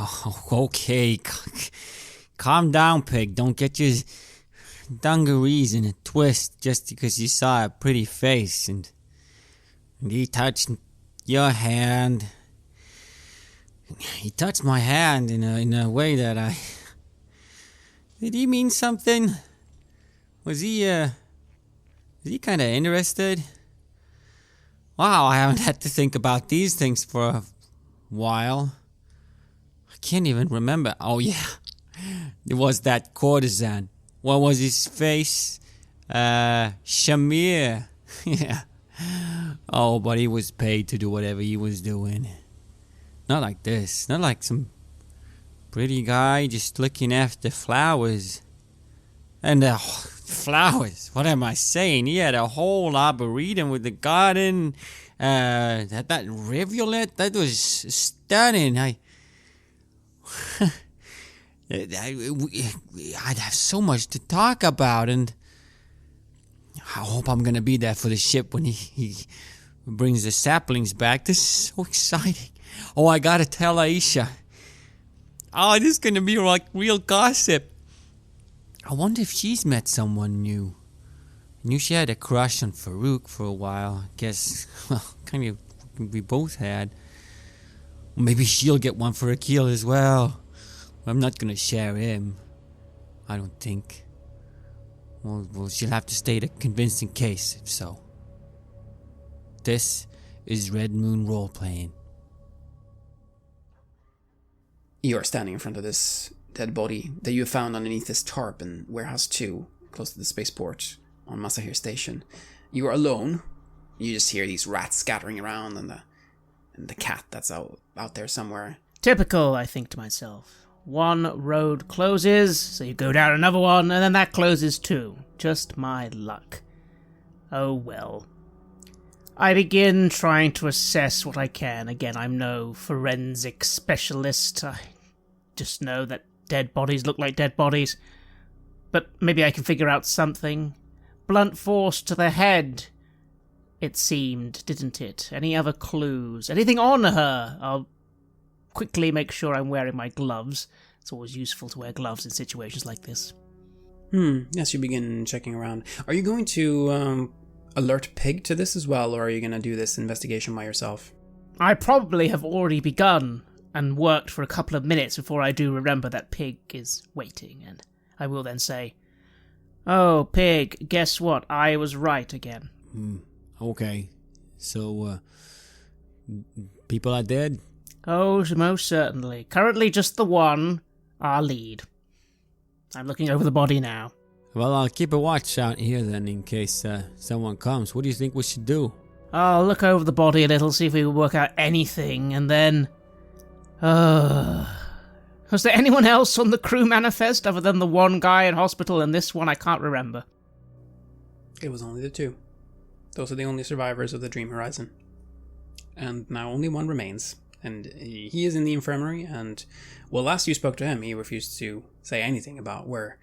Oh, okay. Calm down, Pig. Don't get your dungarees in a twist just because you saw a pretty face and he touched your hand. He touched my hand in a way that I... Did he mean something? Was he kind of interested? Wow, I haven't had to think about these things for a while. I can't even remember. Oh, yeah. It was that courtesan. What was his face? Shamir. Yeah. Oh, but he was paid to do whatever he was doing. Not like this. Not like some pretty guy just looking after flowers. And flowers. What am I saying? He had a whole arboretum with the garden. That rivulet. That was stunning. I'd have so much to talk about, and I hope I'm gonna be there for the ship when he brings the saplings back. This is so exciting. Oh, I gotta tell Aisha. Oh, this is gonna be like real gossip. I wonder if she's met someone new. I knew she had a crush on Farouk for a while. I guess, well, kind of we both had. Maybe she'll get one for Akil as well. I'm not gonna share him. I don't think. Well, she'll have to state a convincing case, if so. This is Red Moon Role-Playing. You are standing in front of this dead body that you found underneath this tarp in Warehouse 2, close to the spaceport on Maciej Station. You are alone. You just hear these rats scattering around and the cat that's out there somewhere. Typical, I think to myself. One road closes, so you go down another one, and then that closes too. Just my luck. Oh well. I begin trying to assess what I can. Again, I'm no forensic specialist. I just know that dead bodies look like dead bodies. But maybe I can figure out something. Blunt force to the head. It seemed, didn't it? Any other clues? Anything on her? I'll quickly make sure I'm wearing my gloves. It's always useful to wear gloves in situations like this. Yes, you begin checking around. Are you going to alert Pig to this as well, or are you going to do this investigation by yourself? I probably have already begun and worked for a couple of minutes before I do remember that Pig is waiting, and I will then say, "Oh, Pig, guess what? I was right again." Okay. So, people are dead? Oh, most certainly. Currently just the one, our lead. I'm looking over the body now. Well, I'll keep a watch out here then in case someone comes. What do you think we should do? I'll look over the body a little, see if we can work out anything, and then... Was there anyone else on the crew manifest other than the one guy in hospital and this one I can't remember? It was only the two. Those are the only survivors of the Dream Horizon. And now only one remains. And he is in the infirmary, and, well, last you spoke to him, he refused to say anything about where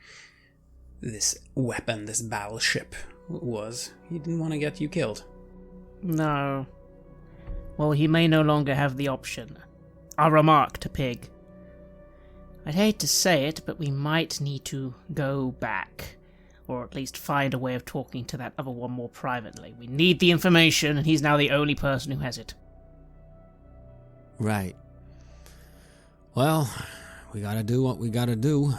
this weapon, this battleship was. He didn't want to get you killed. No. Well, he may no longer have the option. I'll remark to Pig. I'd hate to say it, but we might need to go back. Or at least find a way of talking to that other one more privately. We need the information, and he's now the only person who has it. Right. Well, we gotta do what we gotta do.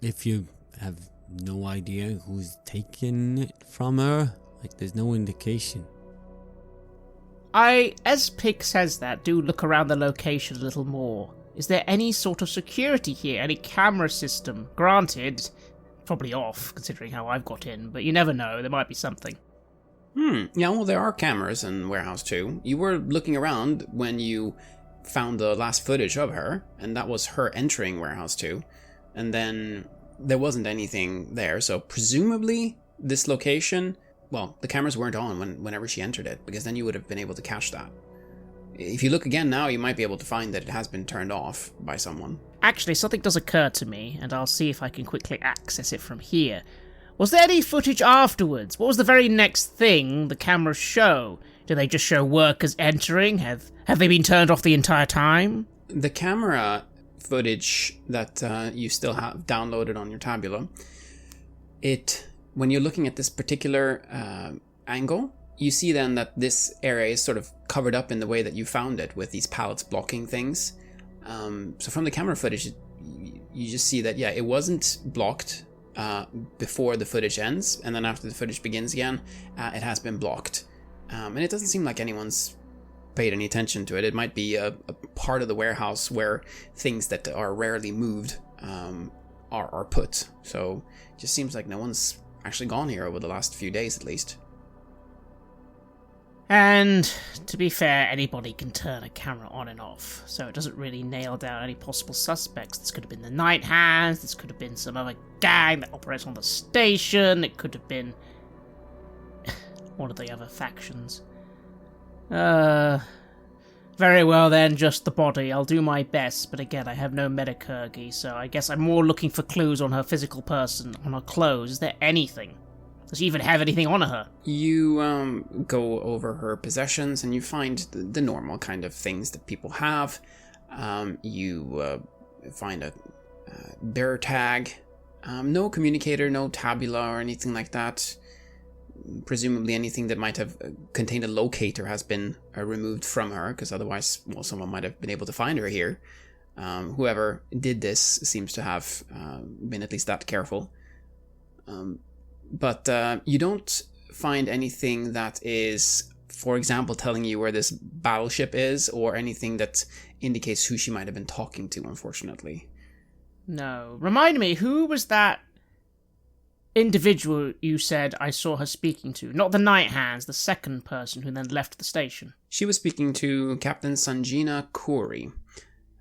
If you have no idea who's taken it from her, like there's no indication. I, as Pig says that, do look around the location a little more. Is there any sort of security here? Any camera system? Granted, probably off, considering how I've got in, but you never know, there might be something. Yeah, well, there are cameras in Warehouse 2. You were looking around when you found the last footage of her, and that was her entering Warehouse 2. And then there wasn't anything there, so presumably this location, well, the cameras weren't on whenever she entered it, because then you would have been able to catch that. If you look again now, you might be able to find that it has been turned off by someone. Actually, something does occur to me, and I'll see if I can quickly access it from here. Was there any footage afterwards? What was the very next thing the cameras show? Do they just show workers entering? Have they been turned off the entire time? the camera footage that you still have downloaded on your tabula, when you're looking at this particular angle, you see then that this area is sort of covered up in the way that you found it, with these pallets blocking things. So from the camera footage, you just see that, yeah, it wasn't blocked before the footage ends, and then after the footage begins again, it has been blocked. And it doesn't seem like anyone's paid any attention to it. It might be a part of the warehouse where things that are rarely moved are put. So it just seems like no one's actually gone here over the last few days, at least. And, to be fair, anybody can turn a camera on and off, so it doesn't really nail down any possible suspects. This could have been the Night Hands, this could have been some other gang that operates on the station, it could have been one of the other factions. Very well then, just the body. I'll do my best, but again, I have no medicurgy, so I guess I'm more looking for clues on her physical person, on her clothes. Is there anything? Does she even have anything on her? You go over her possessions and you find the normal kind of things that people have. You find a bearer tag. No communicator, no tabula or anything like that. Presumably anything that might have contained a locator has been removed from her, because otherwise, well, someone might have been able to find her here. Whoever did this seems to have been at least that careful. But you don't find anything that is, for example, telling you where this battleship is, or anything that indicates who she might have been talking to, unfortunately. No. Remind me, who was that individual you said I saw her speaking to? Not the Night Hands, the second person who then left the station. She was speaking to Captain Sanjina Khoury,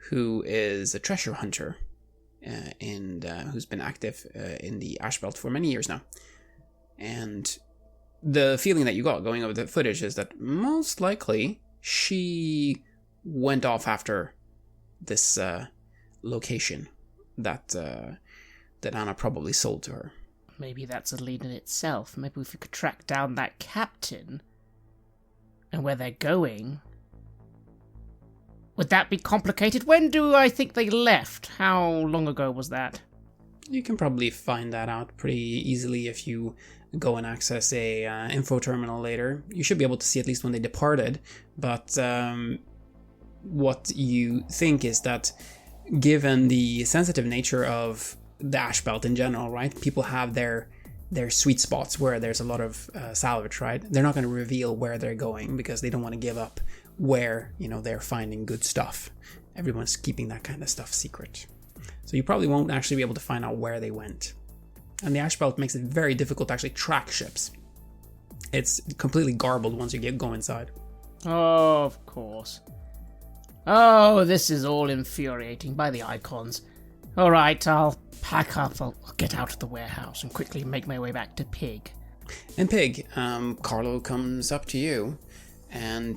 who is a treasure hunter, and who's been active in the Ash Belt for many years now. And the feeling that you got going over the footage is that most likely she went off after this location that Anna probably sold to her. Maybe that's a lead in itself. Maybe if we could track down that captain and where they're going. Would that be complicated? When do I think they left? How long ago was that? You can probably find that out pretty easily if you go and access a info terminal later. You should be able to see at least when they departed, but what you think is that given the sensitive nature of the Ash Belt in general, right? People have their sweet spots where there's a lot of salvage, right? They're not going to reveal where they're going because they don't want to give up where, they're finding good stuff. Everyone's keeping that kind of stuff secret. So you probably won't actually be able to find out where they went. And the Ash Belt makes it very difficult to actually track ships. It's completely garbled once you go inside. Oh, of course. Oh, this is all infuriating by the icons. Alright, I'll pack up, I'll get out of the warehouse and quickly make my way back to Pig. And Pig, Carlo comes up to you. And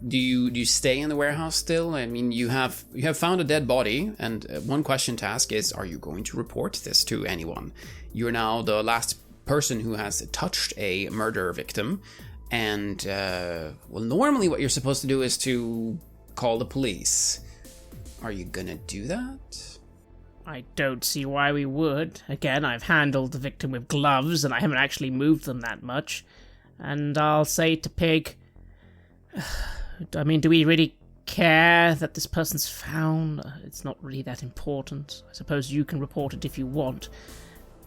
do you stay in the warehouse still? I mean, you have found a dead body, and one question to ask is, are you going to report this to anyone? You're now the last person who has touched a murder victim, and well, normally what you're supposed to do is to call the police. Are you gonna do that? I don't see why we would. Again, I've handled the victim with gloves, and I haven't actually moved them that much. And I'll say to Pig, I mean, do we really care that this person's found? It's not really that important. I suppose you can report it if you want.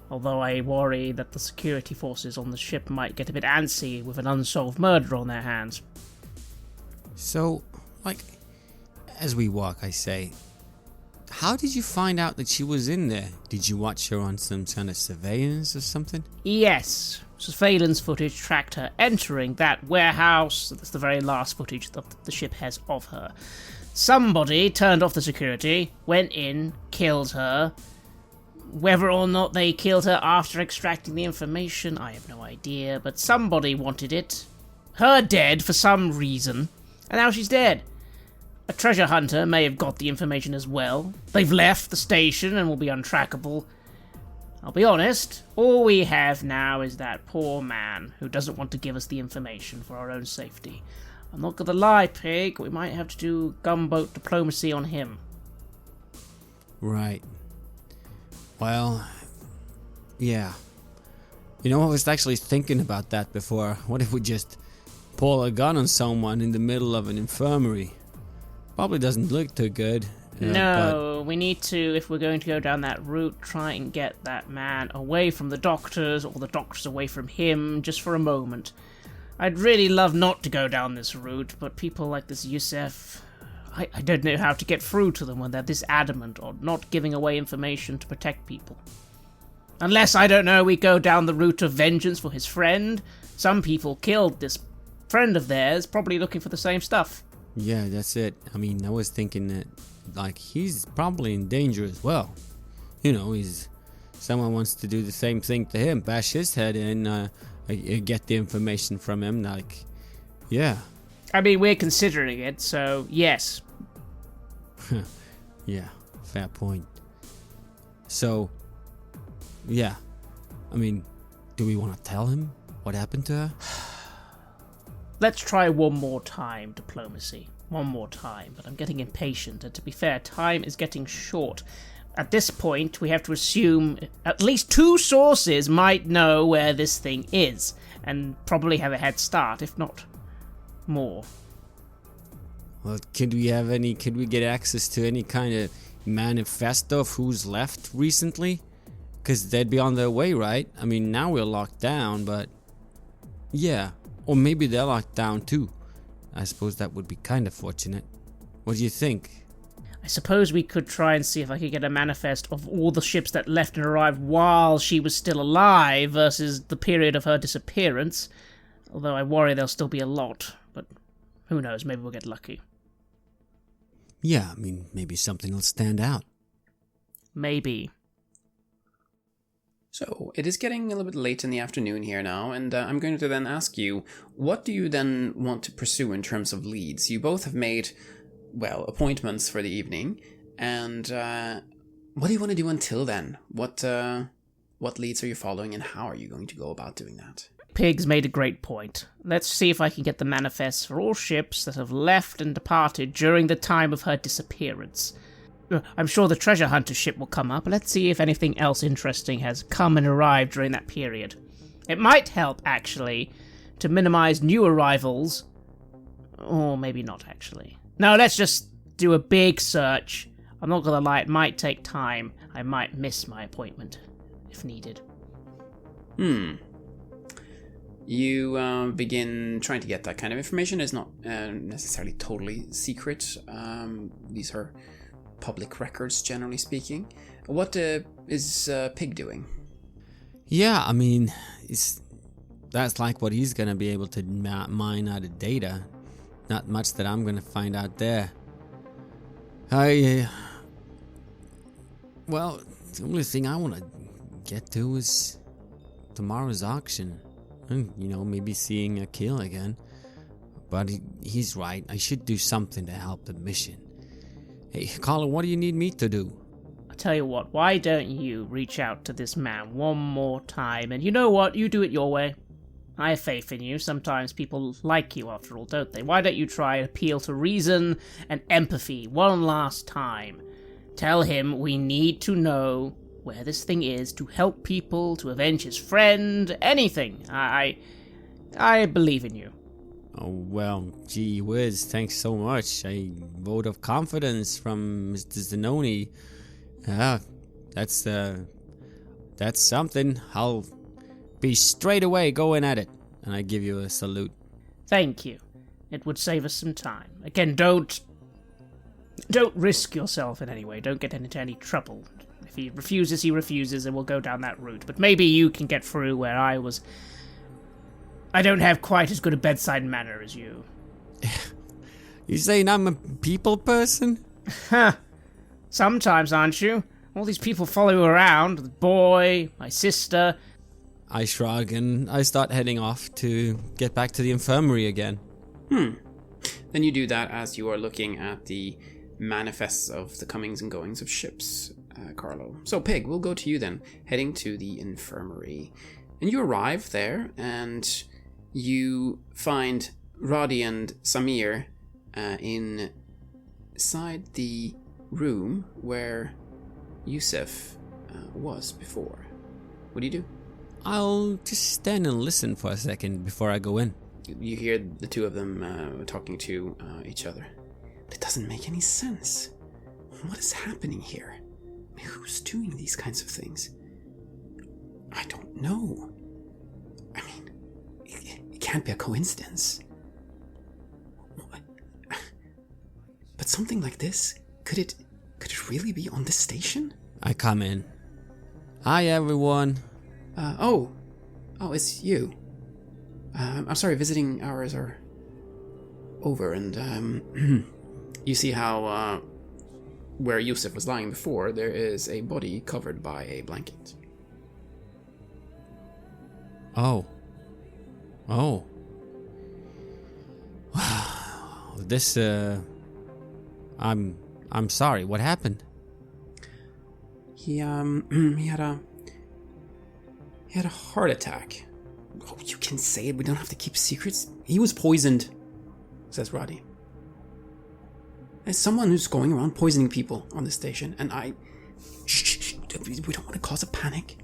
Although I worry that the security forces on the ship might get a bit antsy with an unsolved murder on their hands. So, as we walk, I say, how did you find out that she was in there? Did you watch her on some kind of surveillance or something? Yes. Surveillance footage tracked her entering that warehouse. That's the very last footage that the ship has of her. Somebody turned off the security, went in, killed her. Whether or not they killed her after extracting the information, I have no idea, but somebody wanted it. Her dead for some reason, and now she's dead. A treasure hunter may have got the information as well. They've left the station and will be untrackable. I'll be honest, all we have now is that poor man who doesn't want to give us the information for our own safety. I'm not gonna lie, Pig, we might have to do gunboat diplomacy on him. Right. Well, yeah. You know, I was actually thinking about that before. What if we just pull a gun on someone in the middle of an infirmary? Probably doesn't look too good. No, we need to, if we're going to go down that route, try and get that man away from the doctors, or the doctors away from him, just for a moment. I'd really love not to go down this route, but people like this Yusef, I don't know how to get through to them when they're this adamant on not giving away information to protect people. Unless, I don't know, we go down the route of vengeance for his friend. Some people killed this friend of theirs, probably looking for the same stuff. Yeah, that's it. I mean, I was thinking that, like, he's probably in danger as well. You know, someone wants to do the same thing to him, bash his head in, get the information from him, like, yeah. I mean, we're considering it, so yes. Yeah, fair point. So, yeah, I mean, do we want to tell him what happened to her? Let's try one more time, diplomacy. One more time, but I'm getting impatient, and to be fair, time is getting short. At this point, we have to assume at least 2 sources might know where this thing is, and probably have a head start, if not more. Well, could we get access to any kind of manifesto of who's left recently? Because they'd be on their way, right? I mean, now we're locked down, but yeah. Or maybe they're locked down too. I suppose that would be kind of fortunate. What do you think? I suppose we could try and see if I could get a manifest of all the ships that left and arrived while she was still alive versus the period of her disappearance. Although I worry there'll still be a lot, but who knows, maybe we'll get lucky. Yeah, I mean, maybe something will stand out. Maybe. So, it is getting a little bit late in the afternoon here now, and I'm going to then ask you, what do you then want to pursue in terms of leads? You both have made, well, appointments for the evening, and what do you want to do until then? What leads are you following, and how are you going to go about doing that? Pig's made a great point. Let's see if I can get the manifests for all ships that have left and departed during the time of her disappearance. I'm sure the treasure hunter ship will come up. Let's see if anything else interesting has come and arrived during that period. It might help, actually, to minimize new arrivals. Or maybe not, actually. No, let's just do a big search. I'm not gonna lie, it might take time. I might miss my appointment, if needed. You begin trying to get that kind of information. It's not necessarily totally secret. These are public records, generally speaking. What is Pig doing? Yeah, I mean, that's like what he's gonna be able to mine out of data. Not much that I'm gonna find out there. Well, the only thing I want to get to is tomorrow's auction. And, you know, maybe seeing a kill again. But he's right. I should do something to help the mission. Hey, Colin, what do you need me to do? I tell you what, why don't you reach out to this man one more time? And you know what? You do it your way. I have faith in you. Sometimes people like you after all, don't they? Why don't you try and appeal to reason and empathy one last time? Tell him we need to know where this thing is to help people, to avenge his friend, anything. I believe in you. Oh, well, gee whiz, thanks so much. A vote of confidence from Mr. Zanoni. That's something. I'll be straight away going at it. And I give you a salute. Thank you. It would save us some time. Again, don't risk yourself in any way. Don't get into any trouble. If he refuses, and we'll go down that route. But maybe you can get through where I was. I don't have quite as good a bedside manner as you. You saying I'm a people person? Ha! Sometimes, aren't you? All these people follow you around. The boy, my sister. I shrug and I start heading off to get back to the infirmary again. Then you do that as you are looking at the manifests of the comings and goings of ships, Carlo. So, Pig, we'll go to you then, heading to the infirmary. And you arrive there, and you find Roddy and Samir inside the room where Yusuf was before. What do you do? I'll just stand and listen for a second before I go in. You hear the two of them talking to each other. It doesn't make any sense. What is happening here? Who's doing these kinds of things? I don't know. I mean, it can't be a coincidence. But something like this, could it really be on this station? I come in. Hi, everyone. Oh, it's you. I'm sorry, visiting hours are over, and you see how where Yusuf was lying before, there is a body covered by a blanket. Oh. This, I'm sorry, what happened? He had a heart attack. Oh, you can say it, we don't have to keep secrets. He was poisoned, says Roddy. There's someone who's going around poisoning people on the station, and shh, we don't want to cause a panic.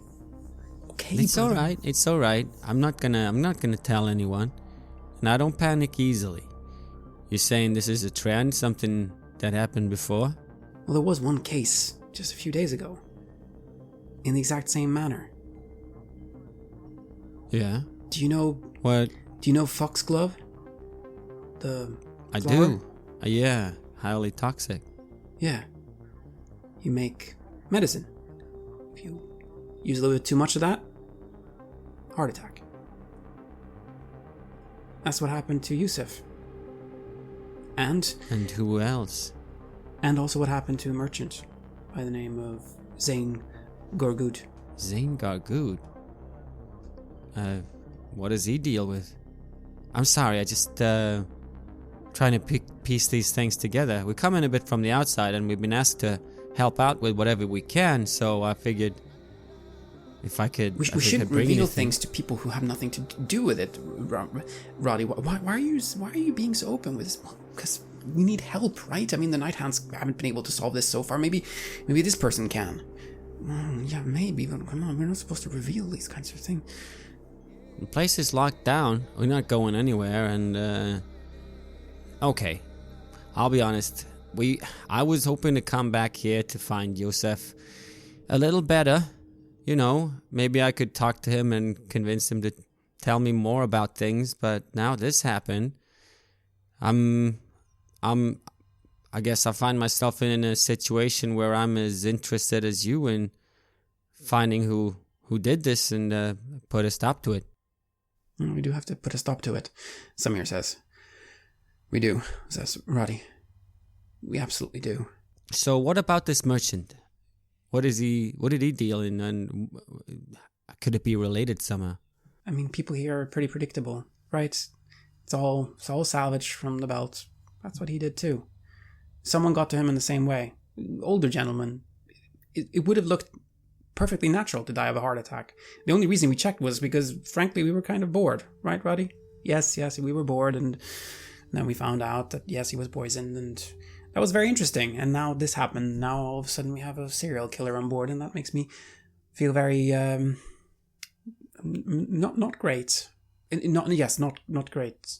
Okay, It's brother. It's alright. I'm not gonna tell anyone. And I don't panic easily. You're saying this is a trend, something that happened before? Well, there was one case just a few days ago, in the exact same manner. Yeah. Do you know What? Do you know Foxglove? The I flower? do. Yeah. Highly toxic. Yeah. You make medicine. If you use a little bit too much of that, heart attack. That's what happened to Yusuf. And who else? also what happened to a merchant by the name of Zain Gorgud. Zain Gargood. What does he deal with? I'm sorry, I just trying to piece these things together. We come in a bit from the outside, and we've been asked to help out with whatever we can. So I figured if I could, We shouldn't reveal things to people who have nothing to do with it, Roddy. Why are you being so open with this? Because we need help, right? I mean, the Night Hands haven't been able to solve this so far. Maybe this person can. Yeah, maybe. But come on, we're not supposed to reveal these kinds of things. The place is locked down. We're not going anywhere, and okay. I'll be honest. I was hoping to come back here to find Yusuf a little better. You know, maybe I could talk to him and convince him to tell me more about things, but now this happened. I guess I find myself in a situation where I'm as interested as you in finding who did this and put a stop to it. We do have to put a stop to it, Samir says. We do, says Roddy. We absolutely do. So what about this merchant? What did he deal in, and could it be related somehow? I mean, people here are pretty predictable, right? It's all salvage from the belt. That's what he did too. Someone got to him in the same way. Older gentleman. It would have looked perfectly natural to die of a heart attack. The only reason we checked was because, frankly, we were kind of bored. Right, Roddy? Yes, we were bored, and then we found out that, yes, he was poisoned, and that was very interesting. And now this happened. Now all of a sudden we have a serial killer on board, and that makes me feel very, not great. Not great.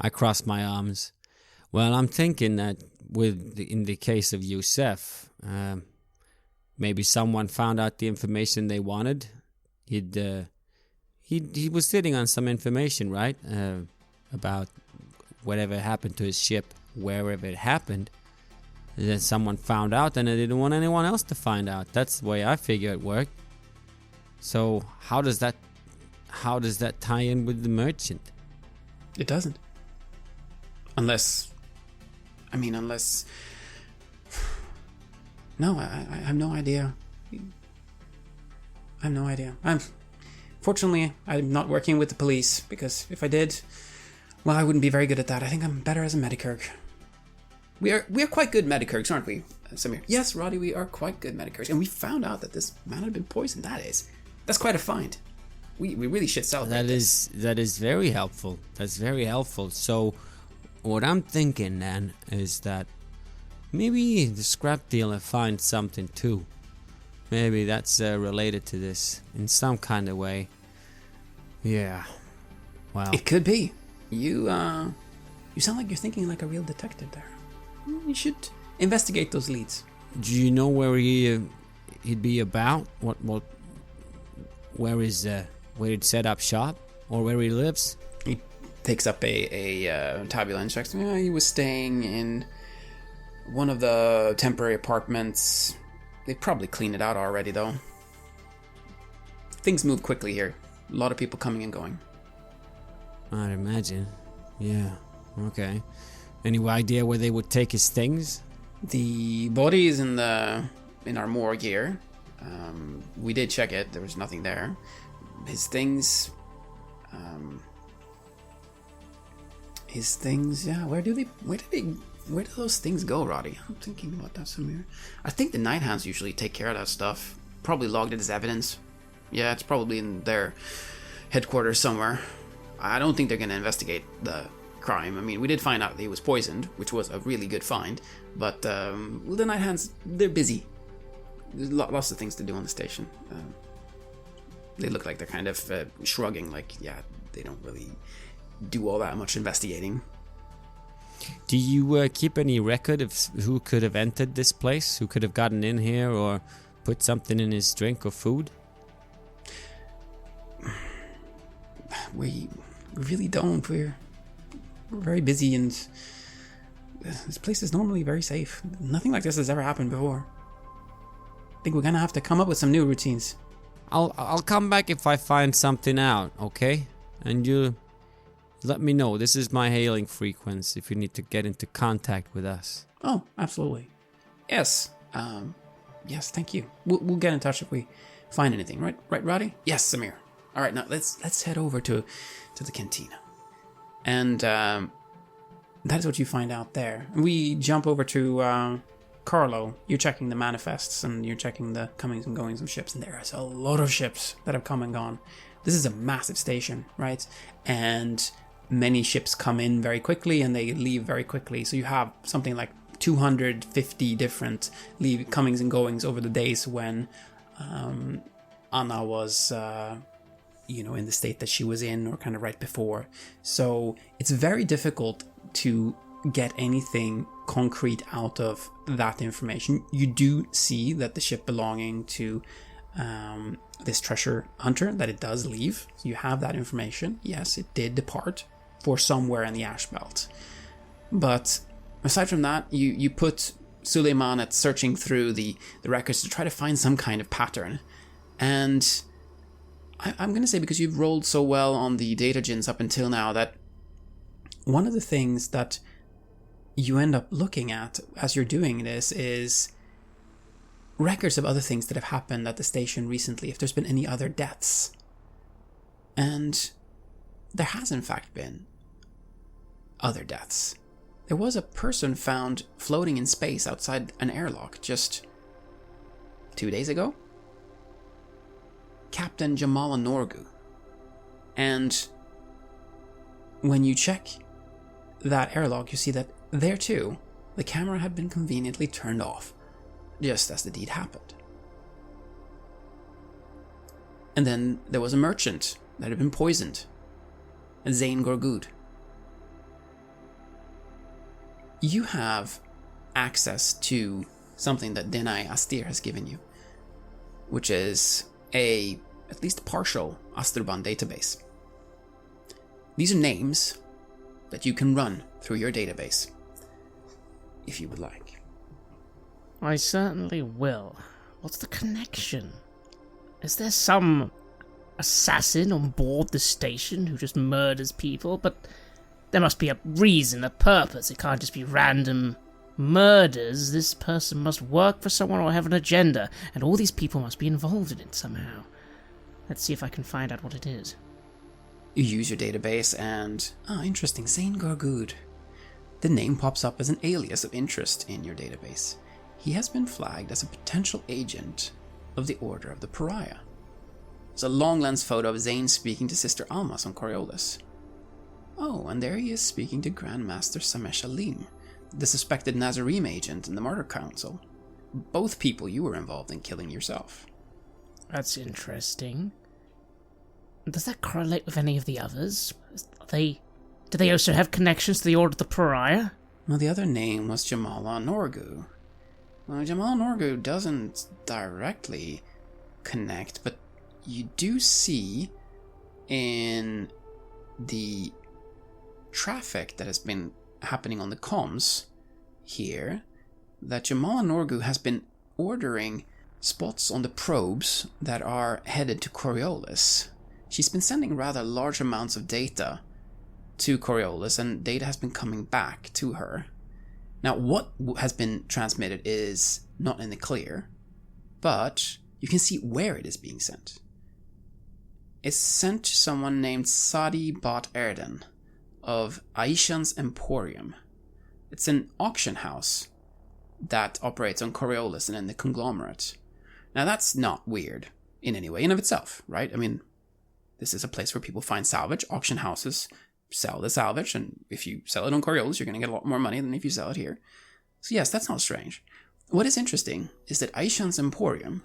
I cross my arms. Well, I'm thinking that in the case of Yusuf, maybe someone found out the information they wanted. He was sitting on some information, right? About whatever happened to his ship, wherever it happened. And then someone found out, and they didn't want anyone else to find out. That's the way I figure it worked. So how does that tie in with the merchant? It doesn't. Unless... No, I have no idea. Fortunately, I'm not working with the police, because if I did, well, I wouldn't be very good at that. I think I'm better as a medicurg. We are quite good medicurgs, aren't we, Samir? Yes, Roddy, we are quite good medicurgs. And we found out that this man had been poisoned. That's quite a find. We really should celebrate That is very helpful. That's very helpful. So, what I'm thinking then is that maybe the scrap dealer finds something too. Maybe that's related to this in some kind of way. Yeah. Wow. It could be. You sound like you're thinking like a real detective there. You should investigate those leads. Do you know where he'd be about? Where he'd set up shop, or where he lives? He picks up a tabula and checks. Yeah, he was staying in one of the temporary apartments. They probably cleaned it out already, though. Things move quickly here. A lot of people coming and going. I'd imagine. Yeah. Okay. Any idea where they would take his things? The body is in our morgue here. We did check it. There was nothing there. His things. Yeah. Where do those things go, Roddy? I'm thinking about that, Samir. I think the night hands usually take care of that stuff. Probably logged it as evidence. Yeah, it's probably in their headquarters somewhere. I don't think they're going to investigate the crime. I mean, we did find out that he was poisoned, which was a really good find. But the night hands, they're busy. There's lots of things to do on the station. They look like they're kind of shrugging, like, yeah, they don't really do all that much investigating. Do you keep any record of who could have entered this place? Who could have gotten in here or put something in his drink or food? We really don't. We're very busy, and this place is normally very safe. Nothing like this has ever happened before. I think we're gonna have to come up with some new routines. I'll come back if I find something out, okay? And you let me know. This is my hailing frequency if you need to get into contact with us. Oh, absolutely. Yes. Yes, thank you. We'll get in touch if we find anything, right? Right, Roddy? Yes, Samir. All right, now let's head over to the cantina. And that is what you find out there. We jump over to Carlo. You're checking the manifests and you're checking the comings and goings of ships, and there is a lot of ships that have come and gone. This is a massive station, right? And many ships come in very quickly and they leave very quickly. So you have something like 250 different comings and goings over the days when Anna was in the state that she was in, or kind of right before. So it's very difficult to get anything concrete out of that information. You do see that the ship belonging to this treasure hunter, that it does leave. So you have that information. Yes, it did depart for somewhere in the ash belt. But aside from that, you put Suleiman at searching through the records to try to find some kind of pattern. And I'm going to say, because you've rolled so well on the data gens up until now, that one of the things that you end up looking at as you're doing this is records of other things that have happened at the station recently, if there's been any other deaths. And there has in fact been other deaths. There was a person found floating in space outside an airlock just 2 days ago. Captain Jamala Norgu. And when you check that airlock, you see that there too, the camera had been conveniently turned off, just as the deed happened. And then there was a merchant that had been poisoned, Zane Gorgud. You have access to something that Denai Astir has given you, which is a at least partial Asturban database. These are names that you can run through your database, if you would like. I certainly will. What's the connection? Is there some assassin on board the station who just murders people? But there must be a reason, a purpose. It can't just be random murders. This person must work for someone or have an agenda, and all these people must be involved in it somehow. Let's see if I can find out what it is. You use your database and... interesting. Zane Gorgud. The name pops up as an alias of interest in your database. He has been flagged as a potential agent of the Order of the Pariah. It's a long lens photo of Zane speaking to Sister Almas on Coriolis. Oh, and there he is speaking to Grandmaster Samesh Alim, the suspected Nazarene agent in the Murder Council. Both people you were involved in killing yourself. That's interesting. Does that correlate with any of the others? Do they also have connections to the Order of the Pariah? Well, the other name was Jamala Norgu. Well, Jamala Norgu doesn't directly connect, but you do see in the traffic that has been happening on the comms here that Jamala Norgu has been ordering spots on the probes that are headed to Coriolis. She's been sending rather large amounts of data to Coriolis, and data has been coming back to her. Now, what has been transmitted is not in the clear, but you can see where it is being sent. It's sent to someone named Sadi Bat Erden of Aishan's Emporium. It's an auction house that operates on Coriolis and in the conglomerate. Now, that's not weird in any way in of itself, right? I mean, this is a place where people find salvage. Auction houses sell the salvage, and if you sell it on Coriolis, you're going to get a lot more money than if you sell it here. So yes, that's not strange. What is interesting is that Aishan's Emporium,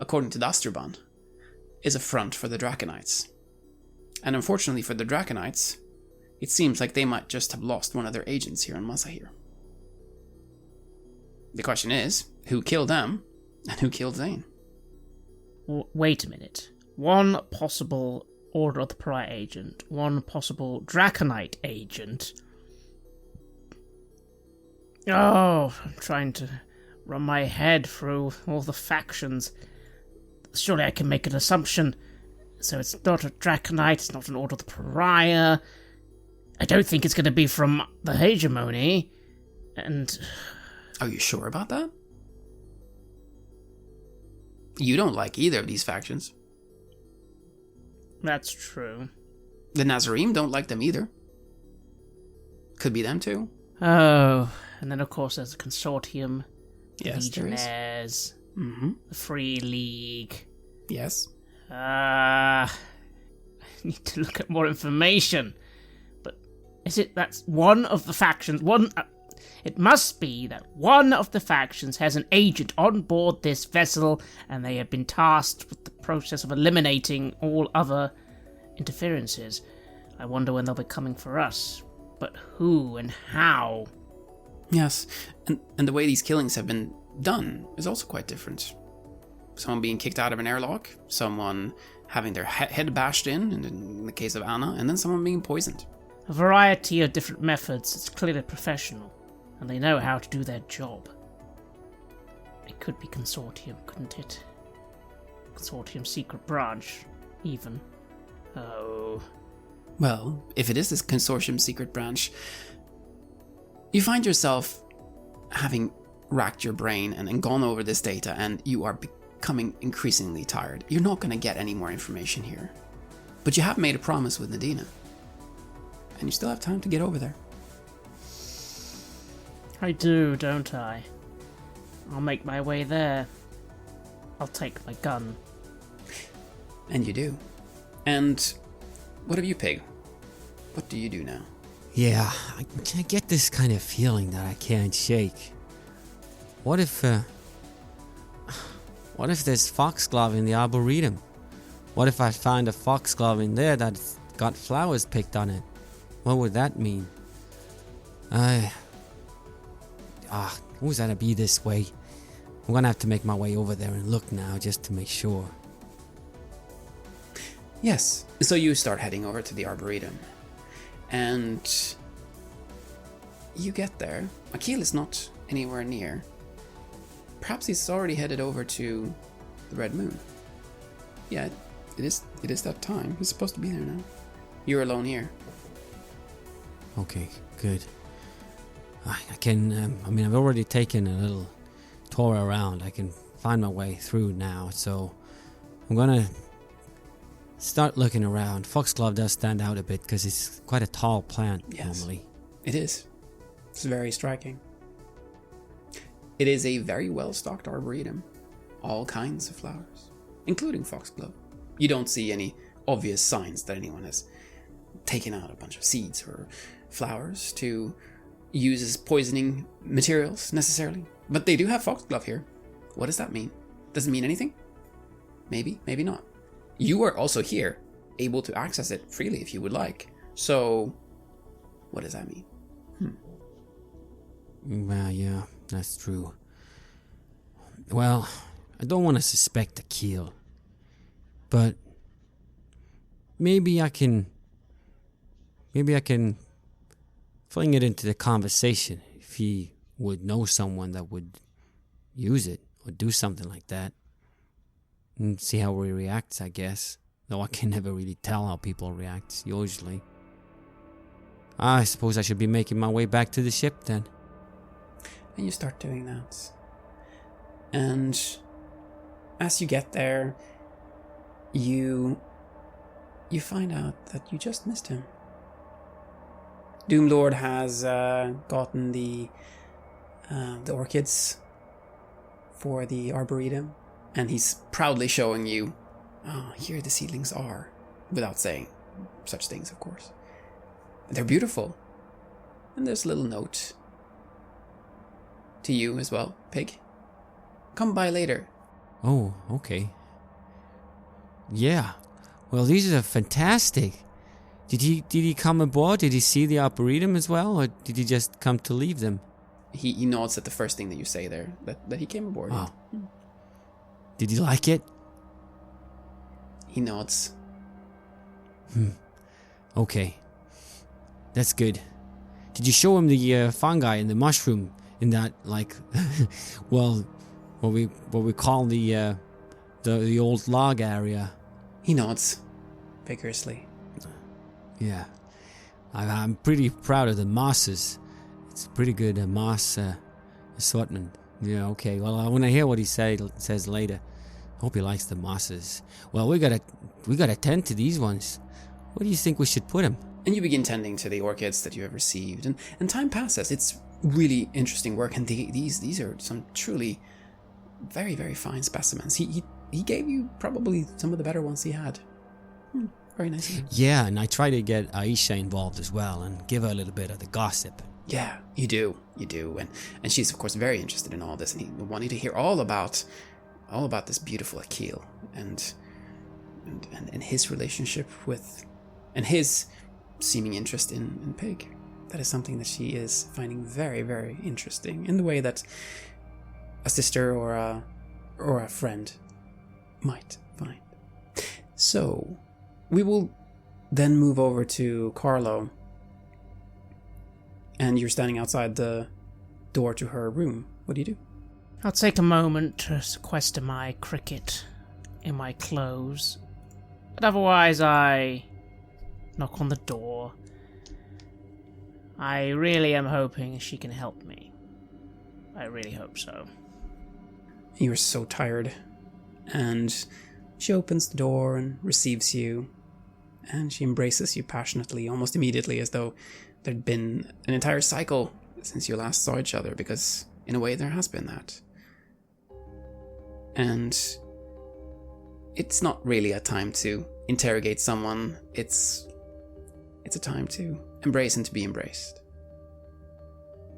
according to the Asturban, is a front for the Draconites. And unfortunately for the Draconites, it seems like they might just have lost one of their agents here in Maciej. The question is, who killed them, and who killed Zane? Wait a minute. One possible Order of the Pariah agent, one possible Draconite agent. Oh, I'm trying to run my head through all the factions. Surely I can make an assumption. So it's not a Draconite, it's not an Order of the Pariah. I don't think it's going to be from the Hegemony. And... Are you sure about that? You don't like either of these factions. That's true. The Nazarene don't like them either. Could be them too. Oh, and then of course there's the Consortium, Yes, there is. Legionnaires, Mm-hmm. the Free League. Yes. I need to look at more information. But is it that's one of the factions? It must be that one of the factions has an agent on board this vessel, and they have been tasked with the process of eliminating all other interferences. I wonder when they'll be coming for us. But who and how? Yes, and the way these killings have been done is also quite different. Someone being kicked out of an airlock, someone having their head bashed in the case of Anna, and then someone being poisoned. A variety of different methods. It's clearly professional, and they know how to do their job. It could be Consortium, couldn't it? Consortium secret branch, even. Oh. Well, if it is this Consortium secret branch, you find yourself having racked your brain and gone over this data, and you are becoming increasingly tired. You're not going to get any more information here. But you have made a promise with Nadina. And you still have time to get over there. I do, don't I? I'll make my way there. I'll take my gun. And you do. And what have you, Pig? What do you do now? Yeah, I get this kind of feeling that I can't shake. What if there's foxglove in the arboretum? What if I find a foxglove in there that's got flowers picked on it? What would that mean? Who's gonna be this way? I'm gonna have to make my way over there and look now just to make sure. Yes. So you start heading over to the Arboretum. And you get there. Akil is not anywhere near. Perhaps he's already headed over to the Red Moon. Yeah, it is that time. He's supposed to be there now. You're alone here. Okay, good. I can, I've already taken a little tour around. I can find my way through now, so I'm gonna start looking around. Foxglove does stand out a bit because it's quite a tall plant normally. It is. It's very striking. It is a very well-stocked arboretum. All kinds of flowers, including foxglove. You don't see any obvious signs that anyone has taken out a bunch of seeds or flowers to use as poisoning materials, necessarily. But they do have foxglove here. What does that mean? Does it mean anything? Maybe, maybe not. You are also here, able to access it freely if you would like. So, what does that mean? Well, yeah, that's true. Well, I don't want to suspect a kill, but maybe I can fling it into the conversation if he would know someone that would use it or do something like that. And see how he reacts, I guess. Though I can never really tell how people react, usually. I suppose I should be making my way back to the ship then. And you start doing that. And as you get there, you find out that you just missed him. Doomlord has gotten the orchids for the arboretum, and he's proudly showing you, here the seedlings are, without saying such things, of course. They're beautiful. And there's a little note to you as well, Pig. Come by later. Oh, okay. Yeah. Well, these are fantastic. Did he come aboard? Did he see the arboretum as well, or did he just come to leave them? He nods at the first thing that you say there, that he came aboard. Oh. Did he like it? He nods. Okay. That's good. Did you show him the fungi and the mushroom in that, like, well, what we call the old log area? He nods vigorously. Yeah. I'm pretty proud of the mosses. It's a pretty good moss assortment. Yeah, okay. Well, I want to hear what he says later. I hope he likes the mosses. Well, we gotta tend to these ones. Where do you think we should put them? And you begin tending to the orchids that you have received, and time passes. It's really interesting work, and these are some truly very, very fine specimens. He gave you probably some of the better ones he had. Very nice of him. Yeah, and I try to get Aisha involved as well and give her a little bit of the gossip. Yeah, you do, and she's of course very interested in all this, and he wanted to hear all about this beautiful Akil and his relationship with, and his seeming interest in Pig. That is something that she is finding very, very interesting, in the way that a sister or a friend might find. So, we will then move over to Carlo, and you're standing outside the door to her room. What do you do? I'll take a moment to sequester my cricket in my clothes, but otherwise I knock on the door. I really am hoping she can help me. I really hope so. You're so tired, and she opens the door and receives you, and she embraces you passionately, almost immediately, as though there'd been an entire cycle since you last saw each other, because in a way there has been that. And it's not really a time to interrogate someone, it's a time to embrace and to be embraced.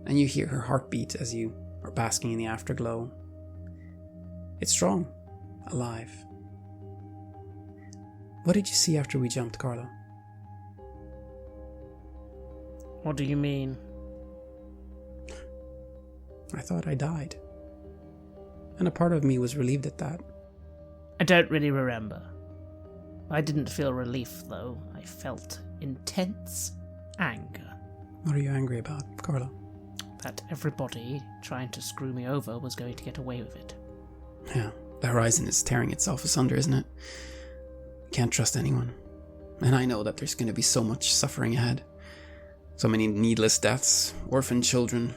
And you hear her heartbeat as you are basking in the afterglow. It's strong, alive. What did you see after we jumped, Carlo? What do you mean? I thought I died. And a part of me was relieved at that. I don't really remember. I didn't feel relief, though. I felt intense anger. What are you angry about, Carlo? That everybody trying to screw me over was going to get away with it. Yeah, the horizon is tearing itself asunder, isn't it? Can't trust anyone. And I know that there's going to be so much suffering ahead. So many needless deaths, orphan children.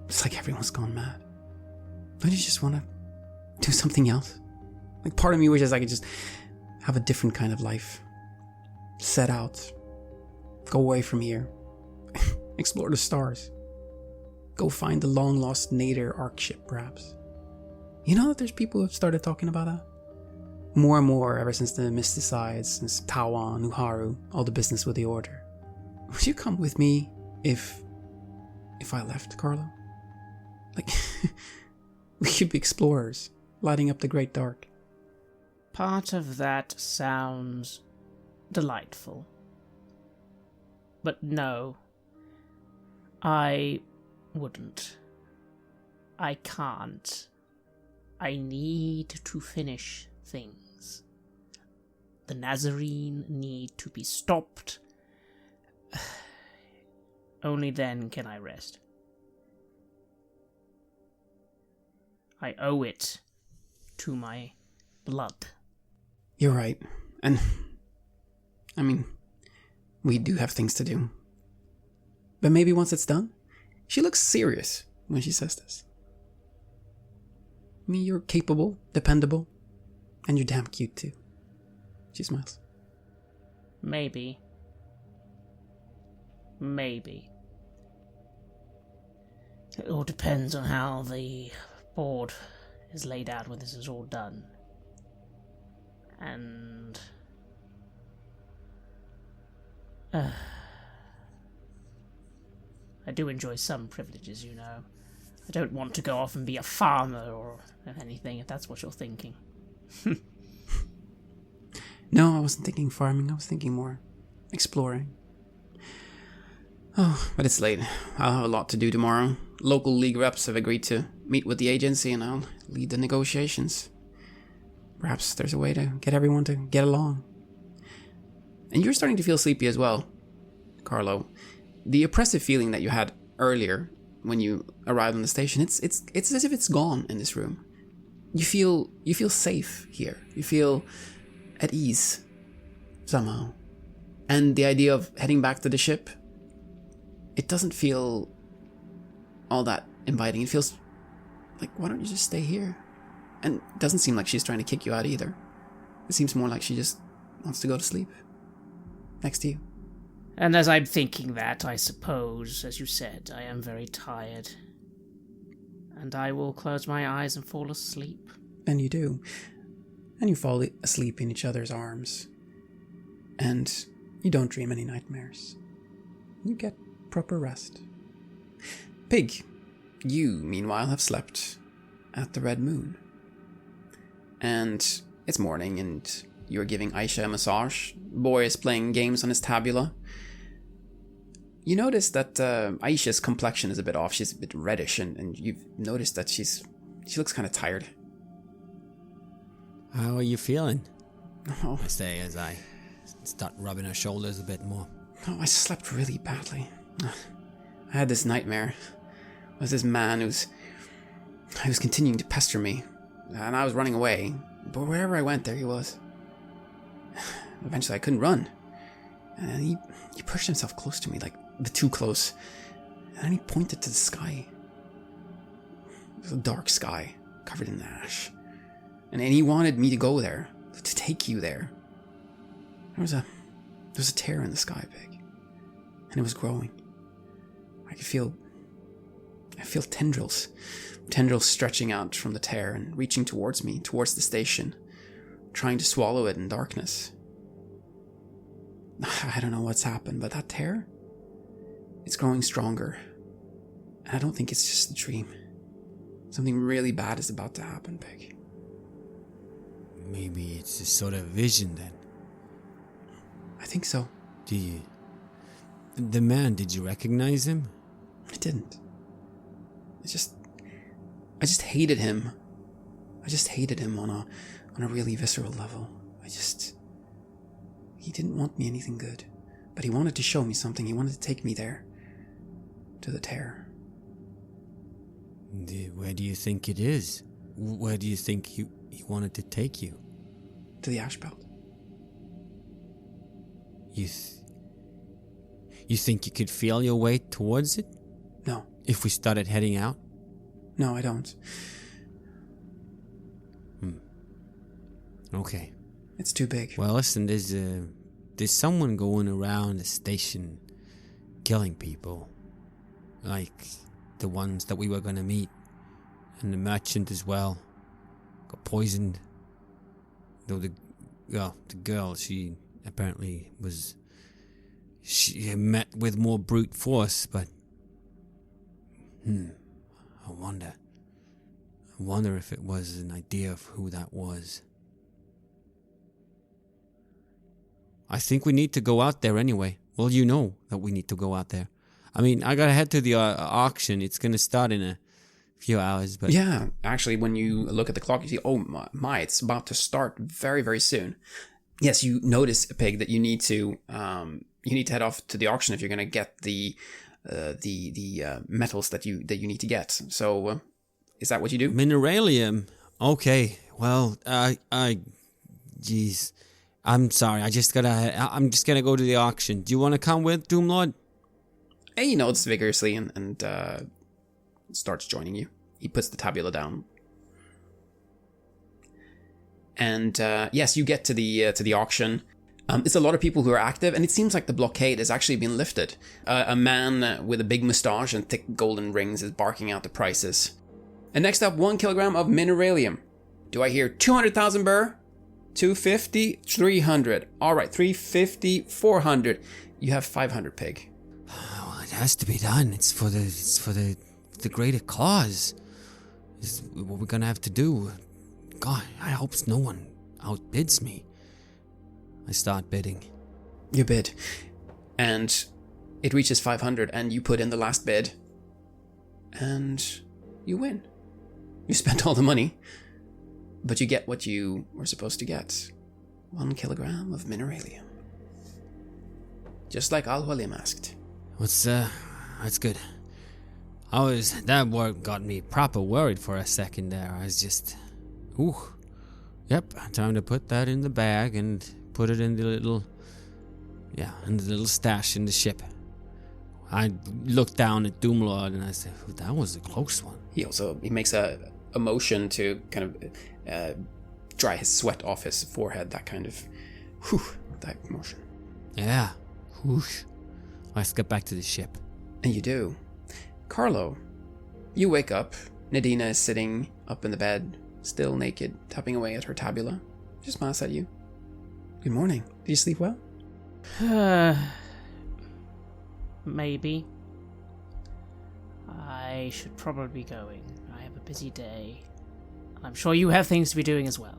It's like everyone's gone mad. Don't you just want to do something else? Like, part of me wishes I could just have a different kind of life. Set out. Go away from here. Explore the stars. Go find the long-lost Nader Ark ship, perhaps. You know that there's people who have started talking about that? More and more ever since the Mysticides, since Tawan, Uharu, all the business with the Order. Would you come with me if I left, Carlo? Like, we could be explorers, lighting up the great dark. Part of that sounds delightful. But no, I wouldn't. I can't. I need to finish things. The Nazarene need to be stopped. Only then can I rest. I owe it to my blood. You're right. And, I mean, we do have things to do. But maybe once it's done, she looks serious when she says this. I mean, you're capable, dependable, and you're damn cute too. She smiles. Maybe. It all depends on how the board is laid out when this is all done. And... I do enjoy some privileges, you know. I don't want to go off and be a farmer or anything, if that's what you're thinking. No, I wasn't thinking farming. I was thinking more exploring. Oh, but it's late. I'll have a lot to do tomorrow. Local league reps have agreed to meet with the agency and I'll lead the negotiations. Perhaps there's a way to get everyone to get along. And you're starting to feel sleepy as well, Carlo. The oppressive feeling that you had earlier when you arrived on the station, it's as if it's gone in this room. You feel safe here. You feel at ease somehow. And the idea of heading back to the ship, it doesn't feel all that inviting. It feels like, why don't you just stay here? And it doesn't seem like she's trying to kick you out either. It seems more like she just wants to go to sleep next to you. And as I'm thinking that, I suppose, as you said, I am very tired. And I will close my eyes and fall asleep. And you do. And you fall asleep in each other's arms. And you don't dream any nightmares. You get proper rest. Pig, you, meanwhile, have slept at the Red Moon. And it's morning, and you're giving Aisha a massage. Boy is playing games on his tabula. You notice that Aisha's complexion is a bit off. She's a bit reddish, and you've noticed that she looks kind of tired. How are you feeling? Oh. I say as I start rubbing her shoulders a bit more. Oh, I slept really badly. I had this nightmare. It was this man who was continuing to pester me, and I was running away. But wherever I went, there he was. Eventually, I couldn't run, and he pushed himself close to me, like a bit too close. And then he pointed to the sky. It was a dark sky, covered in ash. And he wanted me to go there, to take you there. There was a tear in the sky, Pig, and it was growing. I feel tendrils stretching out from the tear and reaching towards me, towards the station, trying to swallow it in darkness. I don't know what's happened, but that tear, it's growing stronger. And I don't think it's just a dream. Something really bad is about to happen, Pig. Maybe it's a sort of vision then. I think so. The man, did you recognize him? I didn't. I just hated him. I just hated him on a really visceral level. He didn't want me anything good, but he wanted to show me something. He wanted to take me there, to the tear. Where do you think it is? Where do you think he wanted to take you? To the ash belt. You think you could feel your way towards it? No. If we started heading out? No, I don't. Okay. It's too big. Well, listen, there's someone going around the station killing people. Like the ones that we were going to meet. And the merchant as well. Got poisoned. Though the girl, she apparently was... She met with more brute force, but... I wonder if it was an idea of who that was. I think we need to go out there anyway. Well, you know that we need to go out there. I mean, I gotta head to the auction. It's gonna start in a few hours, but... Yeah, actually, when you look at the clock, you see, oh my, it's about to start very, very soon. Yes, you notice, Pig, that you need to head off to the auction if you're gonna get the metals that you need to get. So, is that what you do? Mineralium. Okay. Well, jeez. I'm sorry. I'm just gonna go to the auction. Do you want to come with, Doomlord? He nods vigorously and starts joining you. He puts the tabula down. And yes, you get to the auction. It's a lot of people who are active, and it seems like the blockade has actually been lifted. A man with a big moustache and thick golden rings is barking out the prices. And next up, 1 kilogram of mineralium. Do I hear 200,000 burr? 250, 300. All right, 350, 400. You have 500, Pig. Well, it has to be done. It's for the greater cause. It's what we're gonna have to do. God, I hope no one outbids me. I start bidding. You bid. And it reaches 500, and you put in the last bid. And you win. You spent all the money, but you get what you were supposed to get. 1 kilogram of mineralium. Just like Al-Walim asked. That's good. That word got me proper worried for a second there. I was just, yep, time to put that in the bag and put it in the little stash in the ship. I looked down at Doomlord and I said, that was a close one. He makes a motion to kind of dry his sweat off his forehead, that kind of, that motion. Yeah, whoosh. Let's get back to the ship. And you do. Carlo, you wake up. Nadina is sitting up in the bed, still naked, tapping away at her tabula. She smiles at you. Good morning. Did you sleep well? Maybe. I should probably be going. I have a busy day. I'm sure you have things to be doing as well.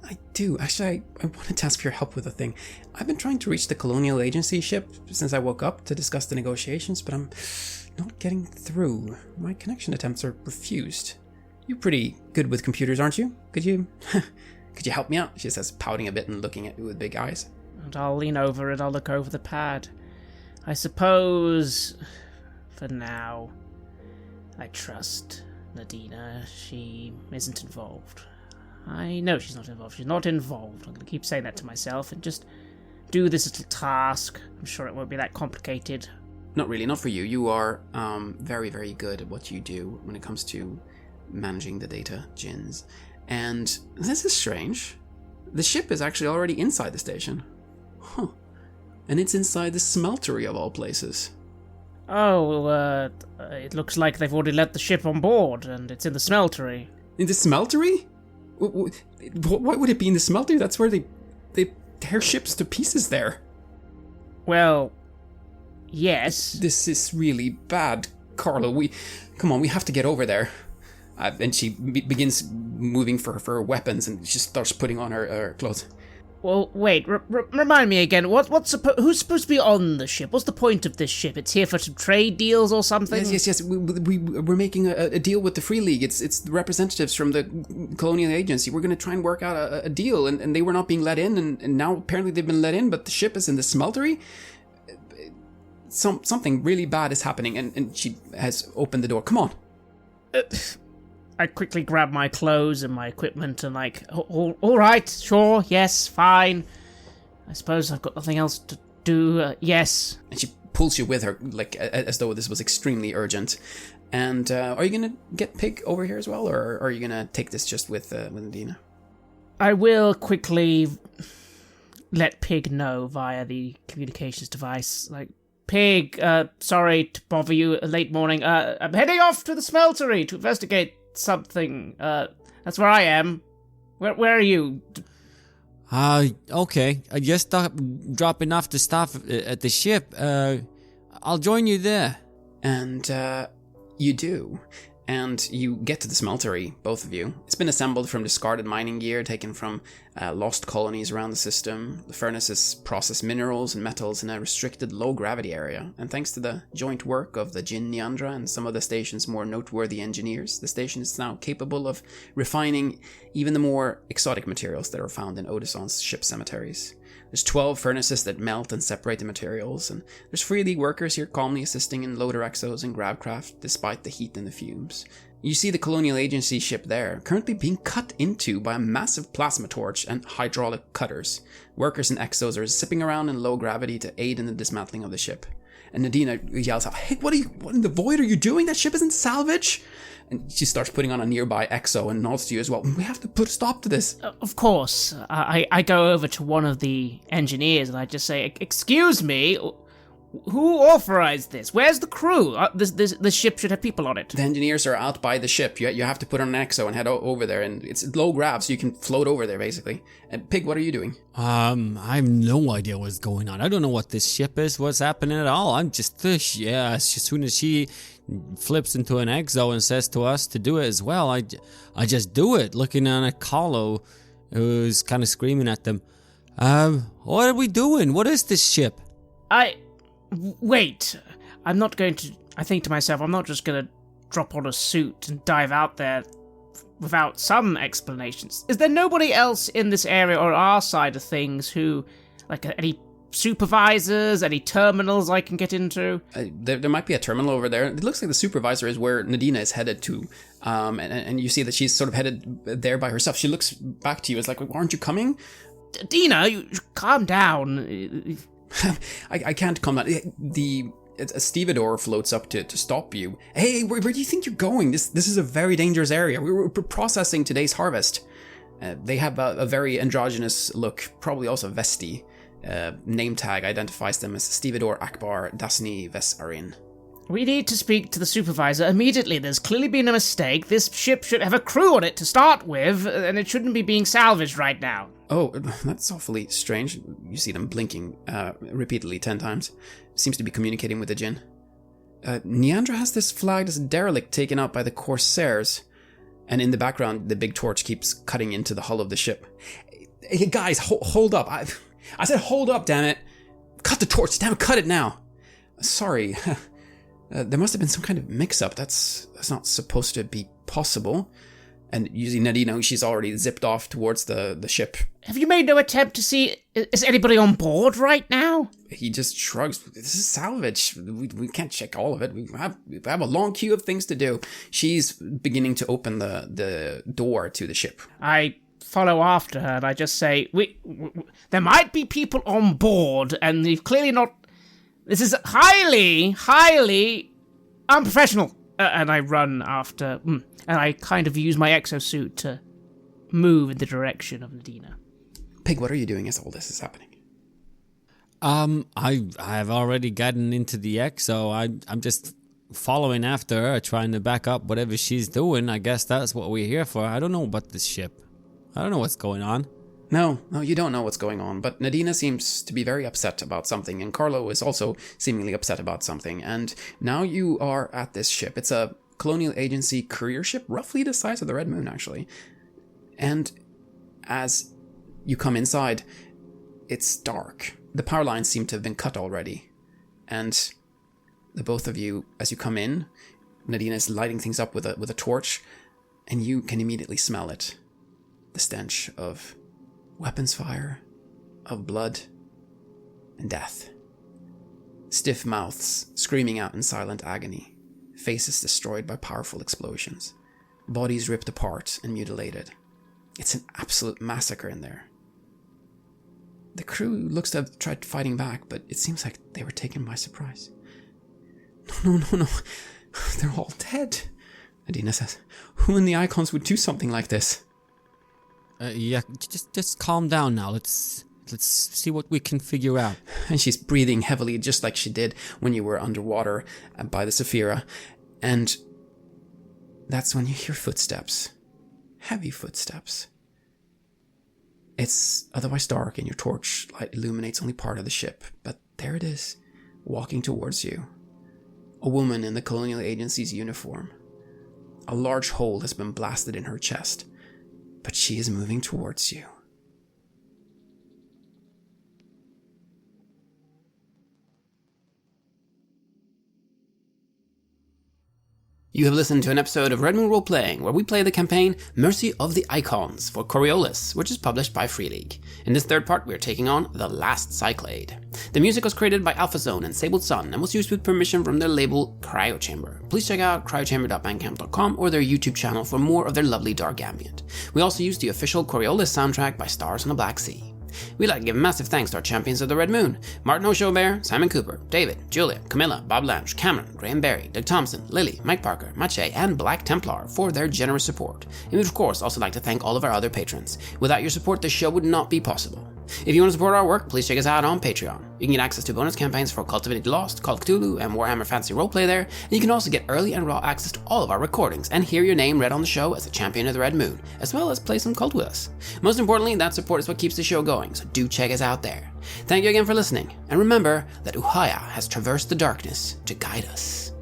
I do. Actually, I wanted to ask for your help with a thing. I've been trying to reach the Colonial Agency ship since I woke up to discuss the negotiations, but I'm not getting through. My connection attempts are refused. You're pretty good with computers, aren't you? Could you help me out? She says, pouting a bit and looking at you with big eyes. And I'll lean over and I'll look over the pad. I suppose, for now, I trust Nadina. She isn't involved. I know she's not involved. She's not involved. I'm going to keep saying that to myself and just do this little task. I'm sure it won't be that complicated. Not really, not for you. You are very, very good at what you do when it comes to managing the data, Jins. And this is strange. The ship is actually already inside the station. Huh. And it's inside the smeltery of all places. Oh, it looks like they've already let the ship on board, and it's in the smeltery. In the smeltery? Why would it be in the smeltery? That's where they tear ships to pieces there. Well, yes. This is really bad, Carlo. We have to get over there. And she begins moving for her weapons, and she starts putting on her clothes. Well, wait, remind me again, who's supposed to be on the ship? What's the point of this ship? It's here for some trade deals or something? Yes, we're making a deal with the Free League. It's the representatives from the Colonial Agency. We're going to try and work out a deal, and they were not being let in, and now apparently they've been let in, but the ship is in the smeltery? Something really bad is happening, and she has opened the door. Come on. I quickly grab my clothes and my equipment and all right, sure, yes, fine. I suppose I've got nothing else to do, yes. And she pulls you with her, as though this was extremely urgent. And are you going to get Pig over here as well, or are you going to take this just with Nadina? I will quickly let Pig know via the communications device, Pig, sorry to bother you a late morning. I'm heading off to the smeltery to investigate something. That's where I am. Where are you? Okay. I just dropping off the stuff at the ship. I'll join you there. And you do. And you get to the smeltery, both of you. It's been assembled from discarded mining gear taken from lost colonies around the system. The furnaces process minerals and metals in a restricted low-gravity area. And thanks to the joint work of the Jin Neandra and some of the station's more noteworthy engineers, the station is now capable of refining even the more exotic materials that are found in Odysseon's ship cemeteries. There's 12 furnaces that melt and separate the materials, and there's free league workers here calmly assisting in loader exos and gravcraft despite the heat and the fumes. You see the Colonial Agency ship there, currently being cut into by a massive plasma torch and hydraulic cutters. Workers and exos are zipping around in low gravity to aid in the dismantling of the ship. And Nadina yells out, "Hey, what in the void are you doing? That ship isn't salvage!" And she starts putting on a nearby exo and nods to you as well. "We have to put a stop to this." Of course. I go over to one of the engineers and I just say, "Excuse me, who authorized this? Where's the crew? This ship should have people on it." The engineers are out by the ship. You have to put on an exo and head over there, and it's low grav, so you can float over there, basically. And Pig, what are you doing? I have no idea what's going on. I don't know what this ship is, what's happening at all. I'm just fish. Yeah, as soon as she flips into an exo and says to us to do it as well, I just do it, looking at Carlo, who's kind of screaming at them. What are we doing? What is this ship? Wait, I'm not going to... I think to myself, I'm not just going to drop on a suit and dive out there without some explanations. Is there nobody else in this area or our side of things who... like, any supervisors, any terminals I can get into? There might be a terminal over there. It looks like the supervisor is where Nadina is headed to. And you see that she's sort of headed there by herself. She looks back to you as like, "Aren't you coming?" Dina, you calm down. I can't calm down. A stevedore floats up to stop you. "Hey, where do you think you're going? This is a very dangerous area. We're processing today's harvest." They have a very androgynous look, probably also vesty. Name tag identifies them as Stevedore Akbar Dasni Vesarin. "We need to speak to the supervisor immediately. There's clearly been a mistake. This ship should have a crew on it to start with, and it shouldn't be being salvaged right now." "Oh, that's awfully strange." You see them blinking repeatedly 10 times. Seems to be communicating with the Jinn. "Neandra has this flagged as derelict taken out by the Corsairs." And in the background, the big torch keeps cutting into the hull of the ship. "Hey, guys, hold up. I said hold up, damn it. Cut the torch, damn it, cut it now." "Sorry. There must have been some kind of mix-up. That's not supposed to be possible." And you see Nadina, she's already zipped off towards the ship. "Have you made no attempt to see... is anybody on board right now?" He just shrugs. "This is salvage. We can't check all of it. We have a long queue of things to do." She's beginning to open the door to the ship. I follow after her and I just say, there might be people on board and they've clearly not... This is highly, highly unprofessional. And I run after... and I kind of use my exosuit to move in the direction of Nadina. Pig, what are you doing as all this is happening? I've already gotten into the exo. I'm just following after her, trying to back up whatever she's doing. I guess that's what we're here for. I don't know about this ship. I don't know what's going on. No, you don't know what's going on, but Nadina seems to be very upset about something, and Carlo is also seemingly upset about something, and now you are at this ship. It's a Colonial Agency courier ship, roughly the size of the Red Moon, actually. And as you come inside, it's dark. The power lines seem to have been cut already, and the both of you, as you come in, Nadina is lighting things up with a torch, and you can immediately smell it. The stench of weapons fire, of blood, and death. Stiff mouths screaming out in silent agony, faces destroyed by powerful explosions, bodies ripped apart and mutilated. It's an absolute massacre in there. The crew looks to have tried fighting back, but it seems like they were taken by surprise. No. They're all dead, Adina says. Who in the Icons would do something like this? Yeah, just calm down now. Let's see what we can figure out. And she's breathing heavily, just like she did when you were underwater by the Saphira. And that's when you hear footsteps. Heavy footsteps. It's otherwise dark and your torch light illuminates only part of the ship, but there it is, walking towards you. A woman in the Colonial Agency's uniform. A large hole has been blasted in her chest, but she is moving towards you. You have listened to an episode of Red Moon Role Playing, where we play the campaign Mercy of the Icons for Coriolis, which is published by Free League. In this third part, we are taking on The Last Cyclade. The music was created by Alpha Zone and Sabled Sun and was used with permission from their label Cryochamber. Please check out cryochamber.bandcamp.com or their YouTube channel for more of their lovely dark ambient. We also used the official Coriolis soundtrack by Stars on the Black Sea. We'd like to give massive thanks to our champions of the Red Moon, Martin Heuschober, Simon Cooper, David, Julia, Camilla, Bob Lange, Cameron, Graham Barey, Doug Thomson, Lily, Mike Parker, Maciej, and Black Templar for their generous support. And we'd of course also like to thank all of our other patrons. Without your support, this show would not be possible. If you want to support our work, please check us out on Patreon. You can get access to bonus campaigns for Cultivated Lost, Call of Cthulhu, and Warhammer Fantasy Roleplay there, and you can also get early and raw access to all of our recordings and hear your name read on the show as a champion of the Red Moon, as well as play some Cult with us. Most importantly, that support is what keeps the show going, so do check us out there. Thank you again for listening, and remember that Uhaya has traversed the darkness to guide us.